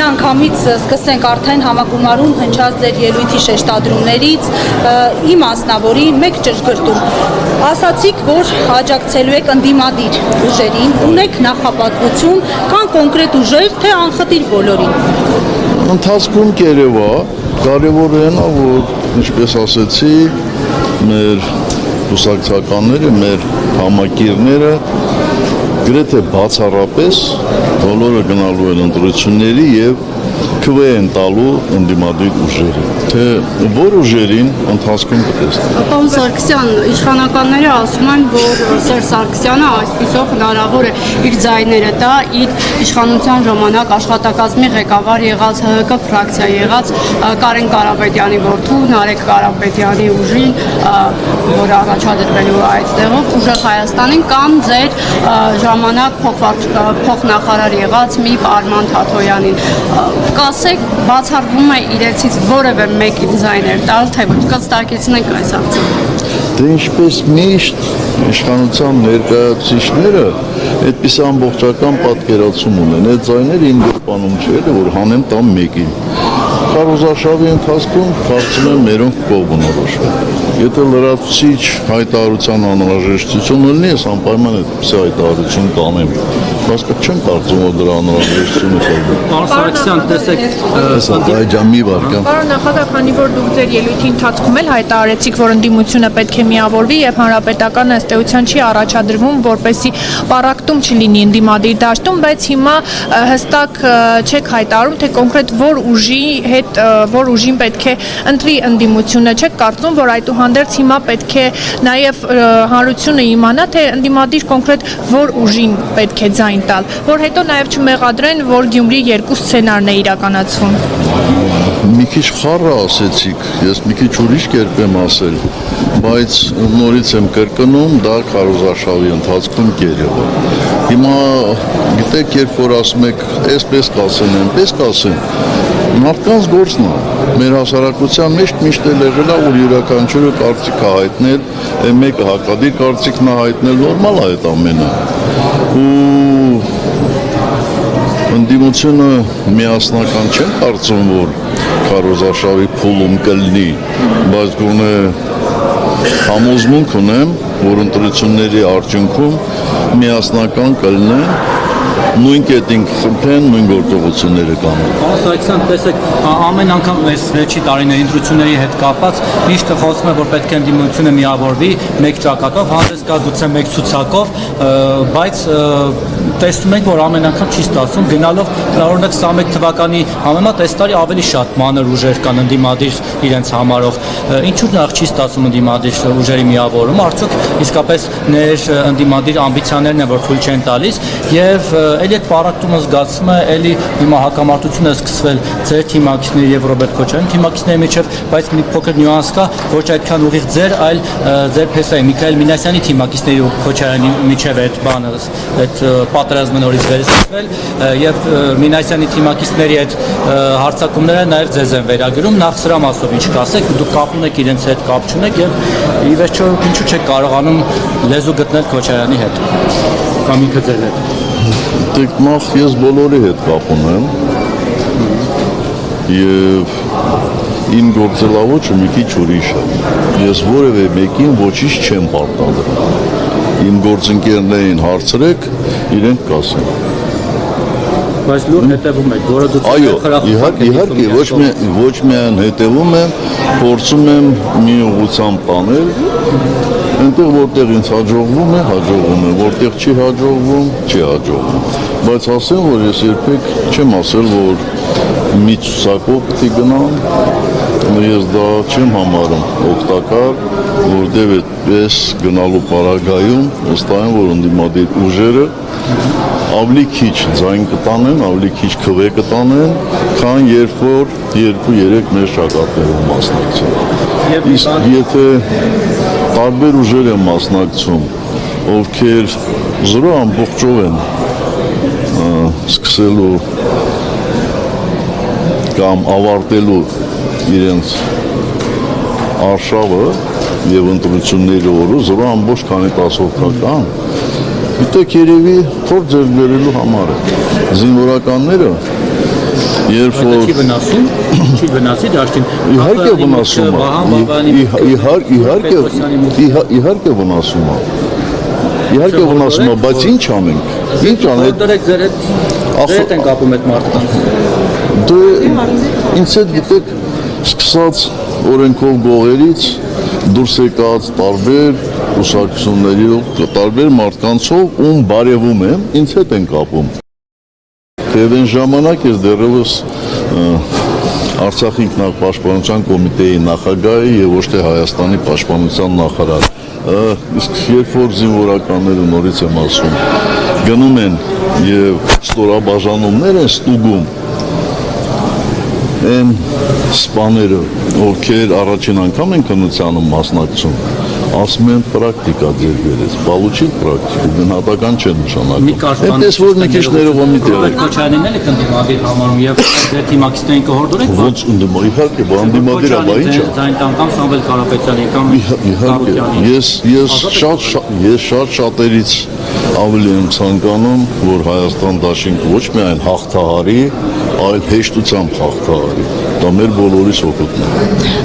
միանգամից սկսենք արդեն համագումարում հնչած ձեր ելույթի շեշտադրումներից, իմ անձնավորի մեկ ճշգրտում, ասացիք, որ աջակցելու եք ընդդիմադիր ուժերին, ունեք նախապատվություն, կան կոնկրետ ուժեր, թե անխտիր բոլորին։ Ընթացքում կերևա, կարևորն է, որ ինչպես ասեցի, մեր կուսակցականները, մեր համակիրները գրեթե բացառապես բոլորը գնալու են ընտրությունների եւ քվե են տալու ընդդիմադիր ուժերին, թե որ ուժերին ընթացքում կտեսնենք։ Պարոն Սարգսյան, իշխանականները ասում են, որ Սերժ Սարգսյանը այսպիսով հնարավոր է իր ձայները տա իր իշխանության ժամանակ աշխատակազմի ղեկավար եղած ՀՀԿ ֆրակցիա եղած Կարեն Կարապետյանի որդու Նարեկ Կարապետյանի ուժին, որը առաջադրվելու այդտեղով ուժեղ Հայաստանին կամ ձեր ժամանակ փոխնախարար եղած մի Արման Թաթոյանին։ Կասեք, բացառվում է իրենցից որևէ մեկին ձայներ տալ, թե ոչ կստակեցնենք այս հարցը։ Դե ինչպես միշտ իշխանության ներկայացուցիչները այդպես ամբողջական պատկերացում ունեն, այդ ձայները իմ գրպանում չէ, որ հանեմ տամ մեկին։ Քարոզարշավի ընթացքում կարծում եմ մերոնք կողմ որոշվել։ Եթե լրացուցիչ հայտարարության անհրաժեշտություն լինի, ես անպայման այդպես հայտարարություն կանեմ։ Բայց չեմ կարծում, որ դրա անհրաժեշտությունը կա։ Պարոն Սարգսյան, տեսեք, մի վարքան։ Պարոն նախագահ, քանի որ դուք ձեր ելույթի ընթացքում էլ հայտարարեցիք, որ ընդդիմությունը պետք է միավորվի եւ հանրապետական ըստ էության չի առաջադրվում, որպեսզի պառակտում չլինի ընդդիմադիր դաշտում, բայց հիմա հստակ չեք հայտարարում, թե կոնկրետ որ ուժին պետք է ընտրի ընդդիմությունը, չեք կարծում, որ այդուհանդերձ հիմա պետք է նաեւ հանրությունը իմանա, թե ընդդիմադիր կոնկրետ որ ուժին պետք է ձայն տալ, որ հետո նաեւ չմեղադրեն, որ Գյումրի երկու սցենարն է իրականացվում։ Մի քիչ խառը ասեցիք, ես մի քիչ ուրիշ կերպ եմ ասել, բայց նորից եմ կրկնում, դա քարոզարշավի ընթացքում կերևա։ Հիմա գիտեք, երբ որ ասում եք, այսպես կասեն, այնպես կասեն, մարդկանց գործն է։ Մեր հասարակության մեջ միշտ էլ եղել է, որ յուրաքանչյուրը կարծիք է հայտնել, մեկը հակադիր կարծիքն է հայտնել, նորմալ է այդ ամենը։ Ու ընդդիմությունը միասնական չեմ կարծում, որ քարոզարշավի փուլում կլինի, բայց գոնե համոզմունք ունեմ, որ ընտրությունների արդյունքում միասնական կլինեն, նույն կետին կխմբեն, նույն գործողությունները կանեն։ Պարոն Սարգսյան, տեսեք, ամեն անգամ այս վերջի տարիների ընտրությունների հետ կապված միշտ խոսում է, որ պետք է ընդդիմությունը միավորվի մեկ ճակատով, հանդես գա գուցե մեկ ցուցակով, բայց տեսնում ենք, որ ամեն անգամ չի ստացվում, գնալով օրինակ 21 թվականի համեմատ այս տարի ավելի շատ մանր ուժեր կան ընդդիմադիր իրենց համարով։ Ինչու՞ նախ չի ստացվում ընդդիմադիր ուժերի միավորումը, արդյոք իսկապես ներ ընդդիմադիր ամբիցիաներն են, որ թույլ չեն տալիս, եւ էլի այդ պառակտումը զգացվում է, էլի հիմա հակամարտություն է սկսվել ձեր թիմակիցների եւ Ռոբերտ Քոչարյանի թիմակիցների միջեւ, բայց մի փոքր նյուանս կա, ոչ այդքան ուղիղ ձեր, այլ ձեր փեսայի Միքայել Մինասյանի թիմակիցների ու Քոչարյանի միջեւ այդ բանը, այդ պատերազմը նորից վերսկսվել եւ Մինասյանի թիմակիցների այդ հարձակումները նաեւ ձեզ են վերագրում, նախ սրա մասով ինչ կասեք, դուք կապում եք իրենց հետ կապ չունեք եւ ի վերջո ինչու՞ չեք կարողանում լեզու գտնել Քոչարյանի հետ կամ ինքը ձեր հետ։ Դեք նախ ես բոլորի հետ կապ ունեմ եւ իմ գործելավոճը մի քիչ ուրիշ է։ Ես որևէ մեկին ոչինչ չեմ պարտադրում։ Իմ գործընկերներին հարցրեք, իրենք կասեն։ Բայց լուր հետևում եք, որը դուք իհարկե, ոչ միայն հետևում եմ, փորձում եմ մի ուղղությամբ տանել, այնտեղ որտեղ ինձ հաջողվում է, որտեղ չի հաջողվում, չի հաջողվում։ Բայց ասեմ, որ ես երբեք չեմ ասել, որ մի ցուցակով պիտի գնամ, ես դա չեմ համարում օգտակար, որտեղ այդպես գնալու պարագայում վստահ եմ, որ ընդդիմադիր ուժերը ավելի քիչ ձայն կտանեն, ավելի քիչ քվե կտանեն, քան երբ որ 2-3 մեր շագարտներում մասնակցեն։ Իսկ եթե տարբեր ուժեր են մասնակցում, ովքեր զրո ամբողջով են սկսելու կամ ավարտելու իրենց արշավը եւ ընտրությունների օրը զրո ամբողջ քանի տասովքական, գիտեք երևի փոր ձեռք բերելու համար է։ Զինվորականները երբ Այդ որ չի վնասում, չի վնասի դաշտին։ իհարկե վնասում է, իհարկե վնասում է։ Իհարկե վնասում է, բայց ինչ անենք։ Ինչ անենք։ Դրեք ձեր հետ են կապում այդ մարդկանց։ Դե ինձ հետ գիտեք, սկսած օրենքով գողերից դուրս եկած տարբեր կուսակցությունների, տարբեր մարդկանցով ում բարևում եմ, ինձ հետ են կապում։ Թեև այն ժամանակ էր դեռևս Արցախի ինքնապաշտպանության կոմիտեի նախագահը եւ ոչ թե Հայաստանի պաշտպանության նախարար։ Իսկ երբ որ զինվորականները նորից եմ ասում, գնում են եւ ստորաբաժանումներ են ստուգում, այն սպաները, ովքեր առաջին անգամ են քննությանը մասնակցում, ասում են պրակտիկա ձեր վերես, բալուչի պրակտիկա, գնահատական չեն նշանակում։ Այնպես որ մի քիչ ներողամիտ եղեք։ Քոչարյանին էլ եք ընդդիմադիր համարում եւ ձեր թիմակիցներին կհորդորեք։ Ոնց իհարկե, բանդիմադիր է, բա ի՞նչ է։ Ձայն տանկամ Սամվել Կարապետյանի կամ Իհարկե, ես շատերից ավելի եմ ցանկանում, որ Հայաստան դաշինք ոչ միայն հաղթահարի, այլ հեշտությամբ հաղթահարի։ Դա մեր բոլորիս օգուտն է։